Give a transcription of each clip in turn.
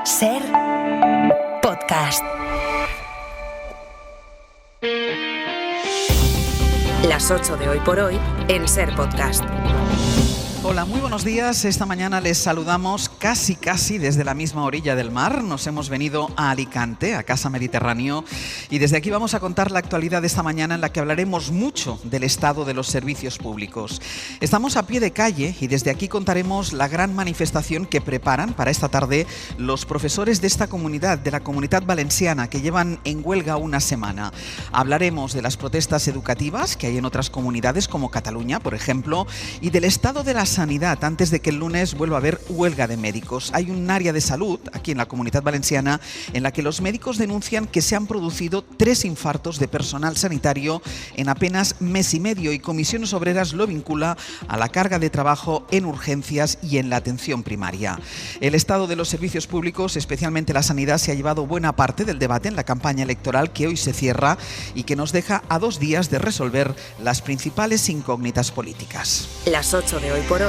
Ser Podcast. Las 8 de hoy por hoy en Ser Podcast. Hola, muy buenos días. Esta mañana les saludamos casi desde la misma orilla del mar. Nos hemos venido a Alicante, a Casa Mediterráneo, y desde aquí vamos a contar la actualidad de esta mañana, en la que hablaremos mucho del estado de los servicios públicos. Estamos a pie de calle y desde aquí contaremos la gran manifestación que preparan para esta tarde los profesores de esta comunidad, de la Comunitat Valenciana, que llevan en huelga una semana. Hablaremos de las protestas educativas que hay en otras comunidades, como Cataluña, por ejemplo, y del estado de la sanidad antes de que el lunes vuelva a haber huelga de médicos. Hay un área de salud aquí en la Comunitat Valenciana en la que los médicos denuncian que se han producido 3 infartos de personal sanitario en apenas mes y medio, y Comisiones Obreras lo vincula a la carga de trabajo en urgencias y en la atención primaria. El estado de los servicios públicos, especialmente la sanidad, se ha llevado buena parte del debate en la campaña electoral que hoy se cierra y que nos deja a 2 días de resolver las principales incógnitas políticas. Las 8 de hoy por hoy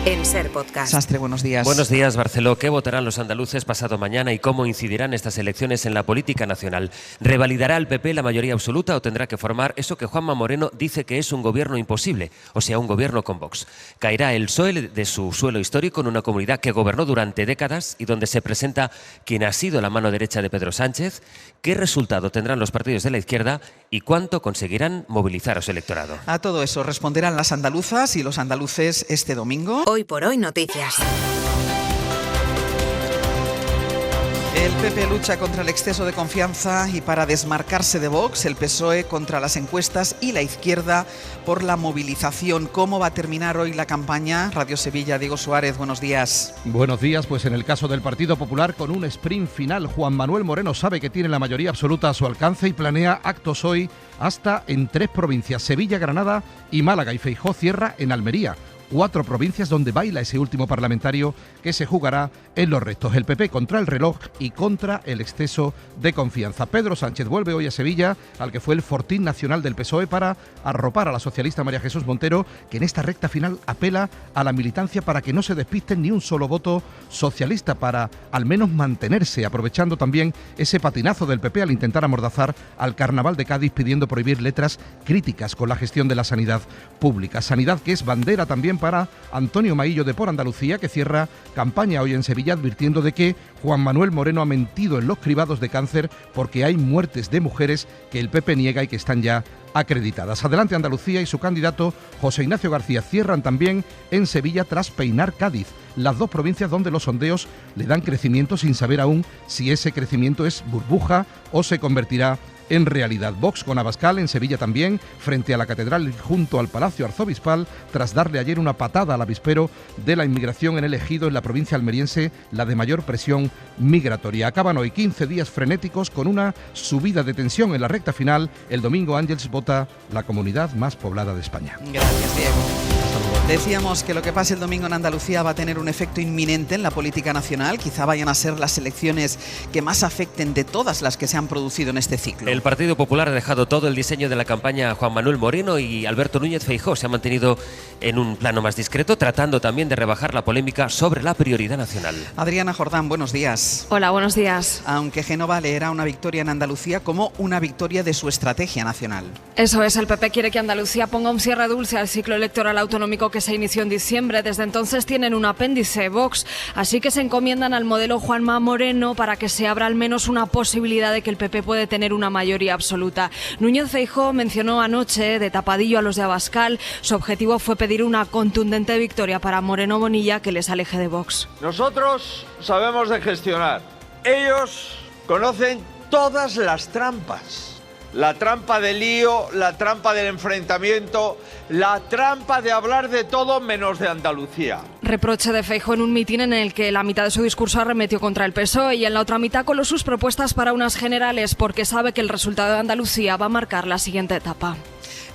en Ser Podcast. Sastre, buenos días. Buenos días, Barceló. ¿Qué votarán los andaluces pasado mañana y cómo incidirán estas elecciones en la política nacional? ¿Revalidará el PP la mayoría absoluta o tendrá que formar eso que Juanma Moreno dice que es un gobierno imposible, o sea, un gobierno con Vox? ¿Caerá el PSOE de su suelo histórico en una comunidad que gobernó durante décadas y donde se presenta quien ha sido la mano derecha de Pedro Sánchez? ¿Qué resultado tendrán los partidos de la izquierda y cuánto conseguirán movilizar a su electorado? A todo eso responderán las andaluzas y los andaluces este domingo. Hoy por hoy noticias. El PP lucha contra el exceso de confianza y para desmarcarse de Vox, el PSOE contra las encuestas y la izquierda por la movilización. ¿Cómo va a terminar hoy la campaña? Radio Sevilla, Diego Suárez, buenos días. Buenos días, pues en el caso del Partido Popular, con un sprint final, Juan Manuel Moreno sabe que tiene la mayoría absoluta a su alcance y planea actos hoy hasta en 3 provincias, Sevilla, Granada y Málaga, y Feijóo cierra en Almería. 4 provincias donde baila ese último parlamentario que se jugará en los restos. El PP contra el reloj y contra el exceso de confianza. Pedro Sánchez vuelve hoy a Sevilla, al que fue el fortín nacional del PSOE, para arropar a la socialista María Jesús Montero, que en esta recta final apela a la militancia para que no se despisten ni un solo voto socialista, para al menos mantenerse, aprovechando también ese patinazo del PP al intentar amordazar al Carnaval de Cádiz, pidiendo prohibir letras críticas con la gestión de la sanidad pública. Sanidad que es bandera también para Antonio Maillo de Por Andalucía, que cierra campaña hoy en Sevilla advirtiendo de que Juan Manuel Moreno ha mentido en los cribados de cáncer porque hay muertes de mujeres que el PP niega y que están ya acreditadas. Adelante Andalucía y su candidato José Ignacio García cierran también en Sevilla tras peinar Cádiz, las 2 provincias donde los sondeos le dan crecimiento sin saber aún si ese crecimiento es burbuja o se convertirá en realidad. Vox con Abascal en Sevilla también, frente a la Catedral junto al Palacio Arzobispal, tras darle ayer una patada al avispero de la inmigración en el Ejido, en la provincia almeriense, la de mayor presión migratoria. Acaban hoy 15 días frenéticos con una subida de tensión en la recta final. El domingo Ángels vota la comunidad más poblada de España. Gracias, Diego. Decíamos que lo que pase el domingo en Andalucía va a tener un efecto inminente en la política nacional. Quizá vayan a ser las elecciones que más afecten de todas las que se han producido en este ciclo. El Partido Popular ha dejado todo el diseño de la campaña a Juan Manuel Moreno, y Alberto Núñez Feijóo se ha mantenido en un plano más discreto, tratando también de rebajar la polémica sobre la prioridad nacional. Adriana Jordán, buenos días. Hola, buenos días. Aunque Génova leerá una victoria en Andalucía como una victoria de su estrategia nacional. Eso es, el PP quiere que Andalucía ponga un cierre dulce al ciclo electoral autonómico que se inició en diciembre. Desde entonces tienen un apéndice, Vox, así que se encomiendan al modelo Juanma Moreno para que se abra al menos una posibilidad de que el PP puede tener una mayoría absoluta. Núñez Feijóo mencionó anoche de tapadillo a los de Abascal. Su objetivo fue pedir una contundente victoria para Moreno Bonilla que les aleje de Vox. Nosotros sabemos de gestionar. Ellos conocen todas las trampas. La trampa del lío, la trampa del enfrentamiento, la trampa de hablar de todo menos de Andalucía. Reproche de Feijóo en un mitin en el que la mitad de su discurso arremetió contra el PSOE y en la otra mitad coló sus propuestas para unas generales, porque sabe que el resultado de Andalucía va a marcar la siguiente etapa.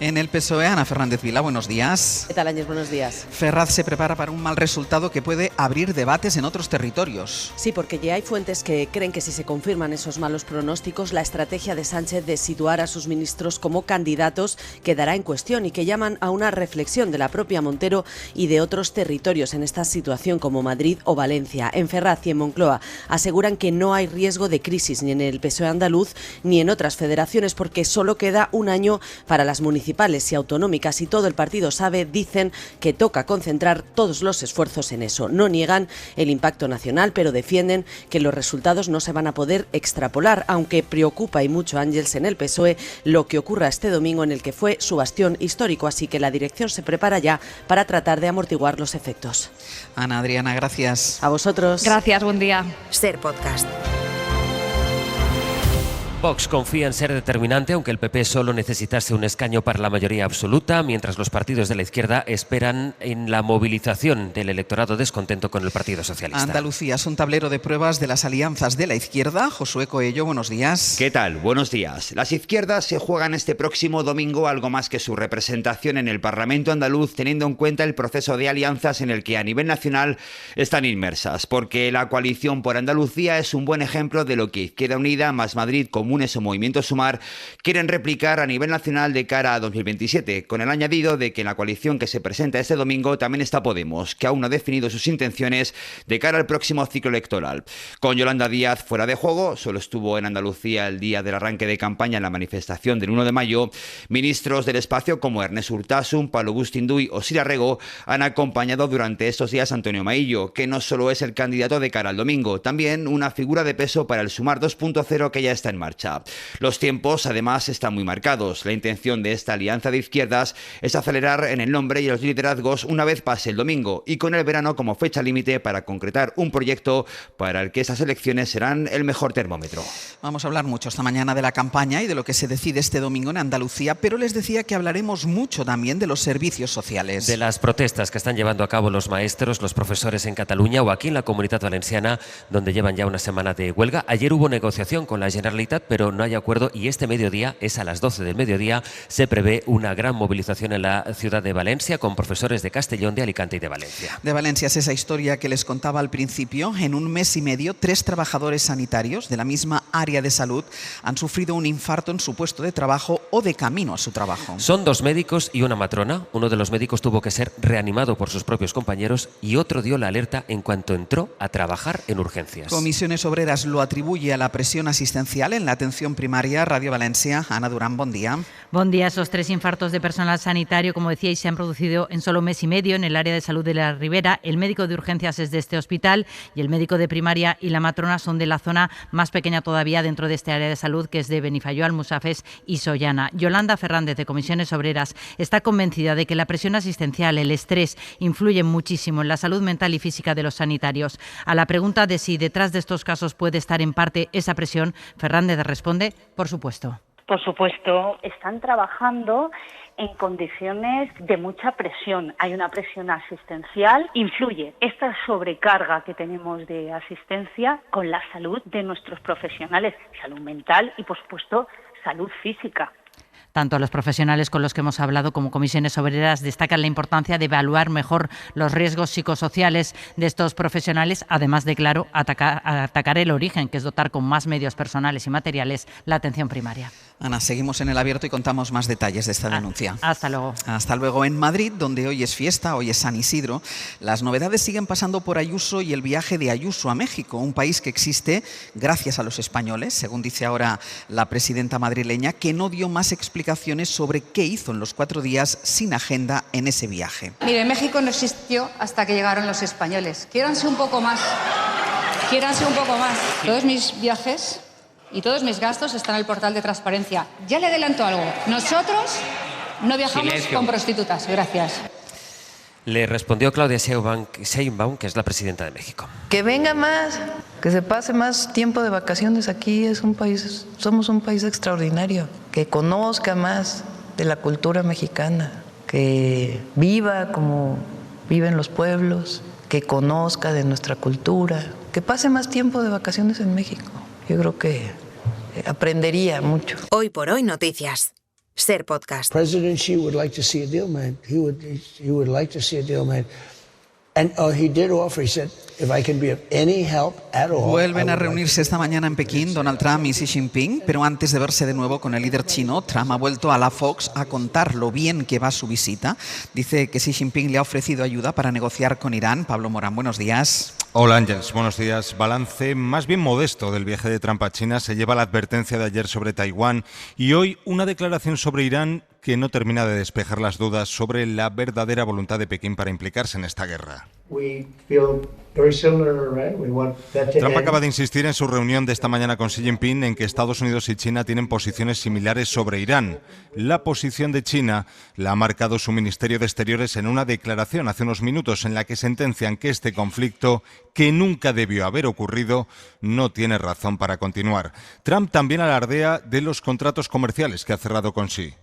En el PSOE, Ana Fernández Vila, buenos días. ¿Qué tal, Ángel? Buenos días. Ferraz se prepara para un mal resultado que puede abrir debates en otros territorios. Sí, porque ya hay fuentes que creen que si se confirman esos malos pronósticos, la estrategia de Sánchez de situar a sus ministros como candidatos quedará en cuestión y que llaman a una reflexión de la propia Montero y de otros territorios en esta situación, como Madrid o Valencia. En Ferraz y en Moncloa aseguran que no hay riesgo de crisis ni en el PSOE andaluz ni en otras federaciones, porque solo queda un año para las municipales y autonómicas y todo el partido sabe, dicen, que toca concentrar todos los esfuerzos en eso. No niegan el impacto nacional, pero defienden que los resultados no se van a poder extrapolar, aunque preocupa y mucho, Ángels, en el PSOE lo que ocurra este domingo, en el que fue su bastión histórico, así que la dirección se prepara ya para tratar de amortiguar los efectos. Ana, Adriana, gracias. A vosotros. Gracias, buen día. Ser Podcast. Vox confía en ser determinante, aunque el PP solo necesitase un escaño para la mayoría absoluta, mientras los partidos de la izquierda esperan en la movilización del electorado descontento con el Partido Socialista. Andalucía es un tablero de pruebas de las alianzas de la izquierda. Josué Coello, buenos días. ¿Qué tal? Buenos días. Las izquierdas se juegan este próximo domingo algo más que su representación en el Parlamento andaluz, teniendo en cuenta el proceso de alianzas en el que a nivel nacional están inmersas, porque la coalición por Andalucía es un buen ejemplo de lo que Izquierda Unida, Más Madrid, Comunes o Movimiento Sumar quieren replicar a nivel nacional de cara a 2027, con el añadido de que en la coalición que se presenta este domingo también está Podemos, que aún no ha definido sus intenciones de cara al próximo ciclo electoral. Con Yolanda Díaz fuera de juego, solo estuvo en Andalucía el día del arranque de campaña en la manifestación del 1 de mayo, ministros del espacio como Ernest Urtasun, Pablo Bustinduy o Sira Rego han acompañado durante estos días a Antonio Maillo, que no solo es el candidato de cara al domingo, también una figura de peso para el Sumar 2.0 que ya está en marcha. Los tiempos, además, están muy marcados. La intención de esta alianza de izquierdas es acelerar en el nombre y los liderazgos una vez pase el domingo, y con el verano como fecha límite para concretar un proyecto para el que estas elecciones serán el mejor termómetro. Vamos a hablar mucho esta mañana de la campaña y de lo que se decide este domingo en Andalucía, pero les decía que hablaremos mucho también de los servicios sociales. De las protestas que están llevando a cabo los maestros, los profesores en Cataluña o aquí en la Comunitat Valenciana, donde llevan ya una semana de huelga. Ayer hubo negociación con la Generalitat, pero no hay acuerdo, y este mediodía, es a las 12 del mediodía, se prevé una gran movilización en la ciudad de Valencia con profesores de Castellón, de Alicante y de Valencia. De Valencia es esa historia que les contaba al principio. En un mes y medio, 3 trabajadores sanitarios de la misma área de salud han sufrido un infarto en su puesto de trabajo o de camino a su trabajo. Son 2 médicos y una matrona. Uno de los médicos tuvo que ser reanimado por sus propios compañeros y otro dio la alerta en cuanto entró a trabajar en urgencias. Comisiones Obreras lo atribuye a la presión asistencial en la atención primaria. Radio Valencia, Ana Durán, buen día. Buen día. Esos 3 infartos de personal sanitario, como decíais, se han producido en solo un mes y medio en el área de salud de la Ribera. El médico de urgencias es de este hospital y el médico de primaria y la matrona son de la zona más pequeña todavía dentro de este área de salud, que es de Benifayó, Almusafes y Sollana. Yolanda Fernández, de Comisiones Obreras, está convencida de que la presión asistencial, el estrés, influyen muchísimo en la salud mental y física de los sanitarios. A la pregunta de si detrás de estos casos puede estar en parte esa presión, Fernández responde: por supuesto. Por supuesto, están trabajando en condiciones de mucha presión. Hay una presión asistencial, influye esta sobrecarga que tenemos de asistencia con la salud de nuestros profesionales, salud mental y, por supuesto, salud física. Tanto los profesionales con los que hemos hablado como Comisiones Obreras destacan la importancia de evaluar mejor los riesgos psicosociales de estos profesionales, además de, claro, atacar el origen, que es dotar con más medios personales y materiales la atención primaria. Ana, seguimos en El Abierto y contamos más detalles de esta denuncia. Hasta luego. Hasta luego. En Madrid, donde hoy es fiesta, hoy es San Isidro, las novedades siguen pasando por Ayuso y el viaje de Ayuso a México, un país que existe gracias a los españoles, según dice ahora la presidenta madrileña, que no dio más explicaciones sobre qué hizo en los 4 días sin agenda en ese viaje. Mire, México no existió hasta que llegaron los españoles. Quiéranse un poco más. Quiéranse un poco más. Todos mis viajes y todos mis gastos están en el portal de transparencia. Ya le adelanto algo. Nosotros no viajamos con prostitutas. Gracias. Le respondió Claudia Sheinbaum, que es la presidenta de México. Que venga más, que se pase más tiempo de vacaciones aquí. Somos un país extraordinario. Que conozca más de la cultura mexicana. Que viva como viven los pueblos. Que conozca de nuestra cultura. Que pase más tiempo de vacaciones en México. Yo creo que aprendería mucho. Hoy por hoy, noticias. Ser Podcast. President Xi would like to see a deal made. He would like to see a deal made. Vuelven a reunirse esta mañana en Pekín Donald Trump y Xi Jinping, pero antes de verse de nuevo con el líder chino, Trump ha vuelto a la Fox a contar lo bien que va su visita. Dice que Xi Jinping le ha ofrecido ayuda para negociar con Irán. Pablo Morán, buenos días. Hola Ángels, buenos días. Balance más bien modesto del viaje de Trump a China. Se lleva la advertencia de ayer sobre Taiwán y hoy una declaración sobre Irán que no termina de despejar las dudas sobre la verdadera voluntad de Pekín para implicarse en esta guerra. Trump acaba de insistir en su reunión de esta mañana con Xi Jinping en que Estados Unidos y China tienen posiciones similares sobre Irán. La posición de China la ha marcado su Ministerio de Exteriores en una declaración hace unos minutos en la que sentencian que este conflicto, que nunca debió haber ocurrido, no tiene razón para continuar. Trump también alardea de los contratos comerciales que ha cerrado con Xi.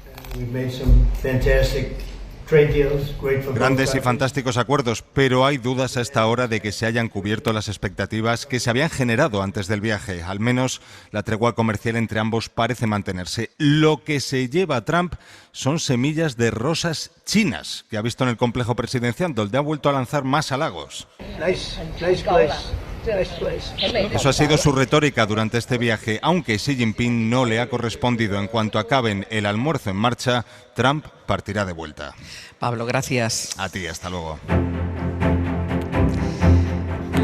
Grandes y fantásticos acuerdos, pero hay dudas a esta hora de que se hayan cubierto las expectativas que se habían generado antes del viaje. Al menos la tregua comercial entre ambos parece mantenerse. Lo que se lleva a Trump son semillas de rosas chinas que ha visto en el complejo presidencial, donde ha vuelto a lanzar más halagos. Eso ha sido su retórica durante este viaje, aunque Xi Jinping no le ha correspondido. En cuanto acaben el almuerzo en marcha, Trump partirá de vuelta. Pablo, gracias. A ti, hasta luego.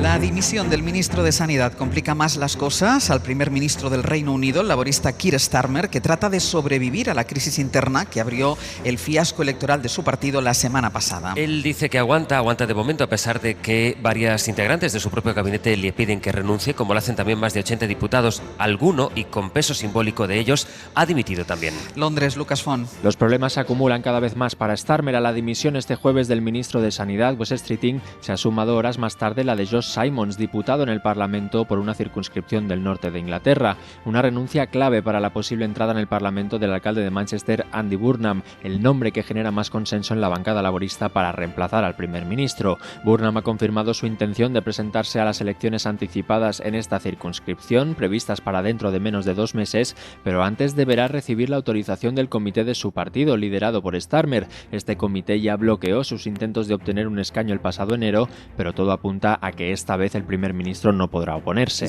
La dimisión del ministro de Sanidad complica más las cosas al primer ministro del Reino Unido, el laborista Keir Starmer, que trata de sobrevivir a la crisis interna que abrió el fiasco electoral de su partido la semana pasada. Él dice que aguanta de momento, a pesar de que varias integrantes de su propio gabinete le piden que renuncie, como lo hacen también más de 80 diputados. Alguno, y con peso simbólico de ellos, ha dimitido también. Londres, Lucas Font. Los problemas se acumulan cada vez más para Starmer. A la dimisión este jueves del ministro de Sanidad, Wes Streeting, se ha sumado horas más tarde la de Josh Simons, diputado en el Parlamento por una circunscripción del norte de Inglaterra. Una renuncia clave para la posible entrada en el Parlamento del alcalde de Manchester, Andy Burnham, el nombre que genera más consenso en la bancada laborista para reemplazar al primer ministro. Burnham ha confirmado su intención de presentarse a las elecciones anticipadas en esta circunscripción, previstas para dentro de menos de 2 meses, pero antes deberá recibir la autorización del comité de su partido, liderado por Starmer. Este comité ya bloqueó sus intentos de obtener un escaño el pasado enero, pero todo apunta a que esta vez el primer ministro no podrá oponerse.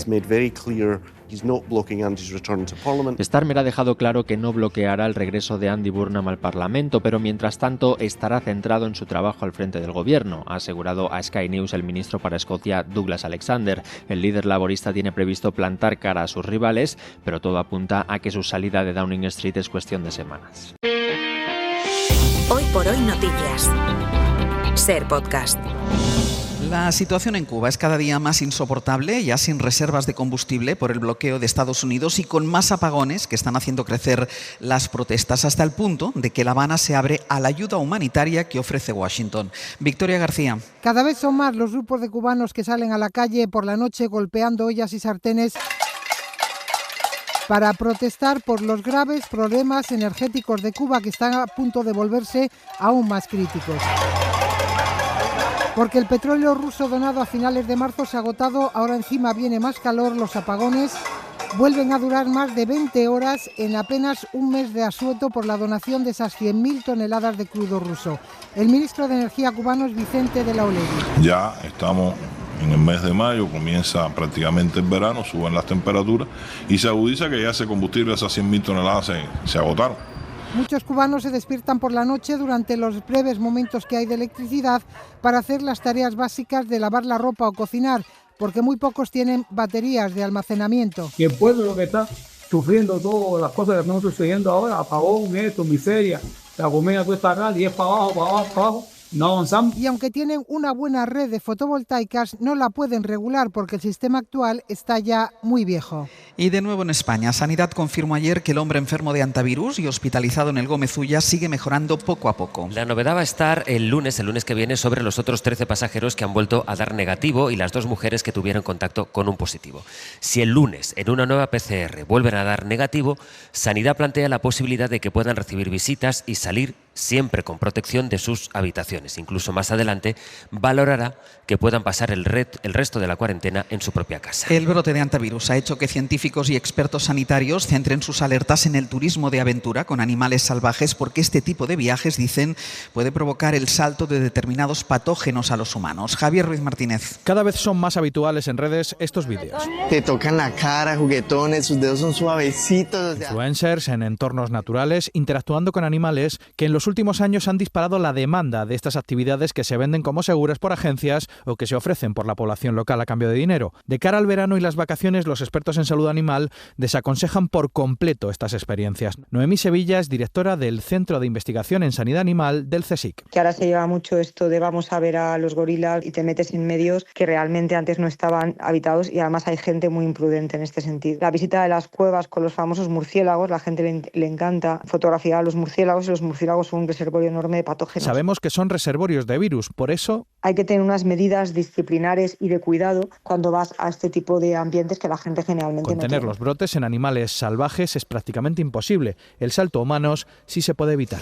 Starmer ha dejado claro que no bloqueará el regreso de Andy Burnham al Parlamento, pero mientras tanto estará centrado en su trabajo al frente del gobierno, ha asegurado a Sky News el ministro para Escocia, Douglas Alexander. El líder laborista tiene previsto plantar cara a sus rivales, pero todo apunta a que su salida de Downing Street es cuestión de semanas. Hoy por hoy noticias. Ser Podcast. La situación en Cuba es cada día más insoportable, ya sin reservas de combustible por el bloqueo de Estados Unidos y con más apagones que están haciendo crecer las protestas, hasta el punto de que La Habana se abre a la ayuda humanitaria que ofrece Washington. Victoria García. Cada vez son más los grupos de cubanos que salen a la calle por la noche golpeando ollas y sartenes para protestar por los graves problemas energéticos de Cuba, que están a punto de volverse aún más críticos. Porque el petróleo ruso donado a finales de marzo se ha agotado, ahora encima viene más calor, los apagones vuelven a durar más de 20 horas en apenas un mes de asueto por la donación de esas 100.000 toneladas de crudo ruso. El ministro de Energía cubano es Vicente de la Olegui. Ya estamos en el mes de mayo, comienza prácticamente el verano, suben las temperaturas y se agudiza que ya ese combustible, esas 100.000 toneladas se agotaron. Muchos cubanos se despiertan por la noche durante los breves momentos que hay de electricidad para hacer las tareas básicas de lavar la ropa o cocinar, porque muy pocos tienen baterías de almacenamiento. Y el pueblo lo que está sufriendo todas las cosas que están sucediendo ahora, apagón, esto, miseria, la comida cuesta acá y es para abajo, para abajo, para abajo. No avanzamos. Y aunque tienen una buena red de fotovoltaicas, no la pueden regular porque el sistema actual está ya muy viejo. Y de nuevo en España, Sanidad confirmó ayer que el hombre enfermo de antivirus y hospitalizado en el Gómez Ulla sigue mejorando poco a poco. La novedad va a estar el lunes que viene, sobre los otros 13 pasajeros que han vuelto a dar negativo y las 2 mujeres que tuvieron contacto con un positivo. Si el lunes, en una nueva PCR, vuelven a dar negativo, Sanidad plantea la posibilidad de que puedan recibir visitas y salir siempre con protección de sus habitaciones. Incluso más adelante valorará que puedan pasar el resto de la cuarentena en su propia casa. El brote de hantavirus ha hecho que científicos y expertos sanitarios centren sus alertas en el turismo de aventura con animales salvajes, porque este tipo de viajes, dicen, puede provocar el salto de determinados patógenos a los humanos. Javier Ruiz Martínez. Cada vez son más habituales en redes estos vídeos. Te tocan la cara, juguetones, sus dedos son suavecitos. Influencers en entornos naturales interactuando con animales que en los últimos años han disparado la demanda de estas actividades que se venden como seguras por agencias o que se ofrecen por la población local a cambio de dinero. De cara al verano y las vacaciones, los expertos en salud animal desaconsejan por completo estas experiencias. Noemí Sevilla es directora del Centro de Investigación en Sanidad Animal del CSIC. Que ahora se lleva mucho esto de vamos a ver a los gorilas y te metes en medios que realmente antes no estaban habitados, y además hay gente muy imprudente en este sentido. La visita de las cuevas con los famosos murciélagos, la gente le encanta fotografiar a los murciélagos, y los murciélagos son un reservorio enorme de patógenos. Sabemos que son reservorios de virus, por eso hay que tener unas medidas disciplinares y de cuidado cuando vas a este tipo de ambientes que la gente generalmente contener no tiene. Los brotes en animales salvajes es prácticamente imposible. El salto a humanos sí se puede evitar.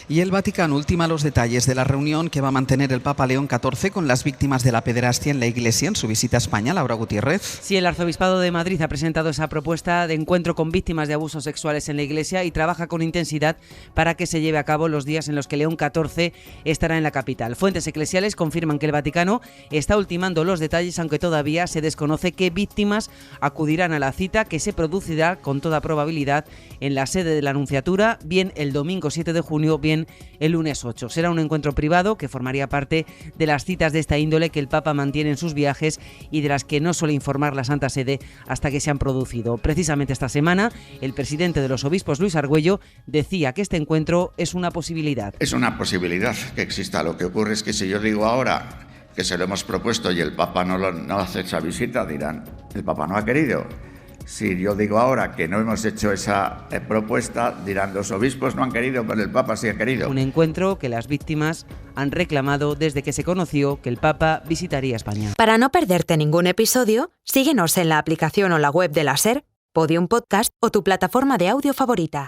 Y el Vaticano ultima los detalles de la reunión que va a mantener el Papa León XIV con las víctimas de la pederastia en la Iglesia en su visita a España. Laura Gutiérrez. Sí, el Arzobispado de Madrid ha presentado esa propuesta de encuentro con víctimas de abusos sexuales en la Iglesia y trabaja con intensidad para que se lleve a cabo los días en los que León XIV estará en la capital. Fuentes eclesiales confirman que el Vaticano está ultimando los detalles, aunque todavía se desconoce qué víctimas acudirán a la cita, que se producirá con toda probabilidad en la sede de la Nunciatura, bien el domingo 7 de junio, bien el lunes 8. Será un encuentro privado que formaría parte de las citas de esta índole que el Papa mantiene en sus viajes y de las que no suele informar la Santa Sede hasta que se han producido. Precisamente esta semana, el presidente de los obispos, Luis Argüello, decía que este encuentro es una posibilidad. Es una posibilidad que exista. Lo que ocurre es que si yo digo ahora que se lo hemos propuesto y el Papa no hace esa visita, dirán, el Papa no ha querido. Si yo digo ahora que no hemos hecho esa propuesta, dirán, los obispos no han querido, pero el Papa sí ha querido. Un encuentro que las víctimas han reclamado desde que se conoció que el Papa visitaría España. Para no perderte ningún episodio, síguenos en la aplicación o la web de la SER, Podium Podcast o tu plataforma de audio favorita.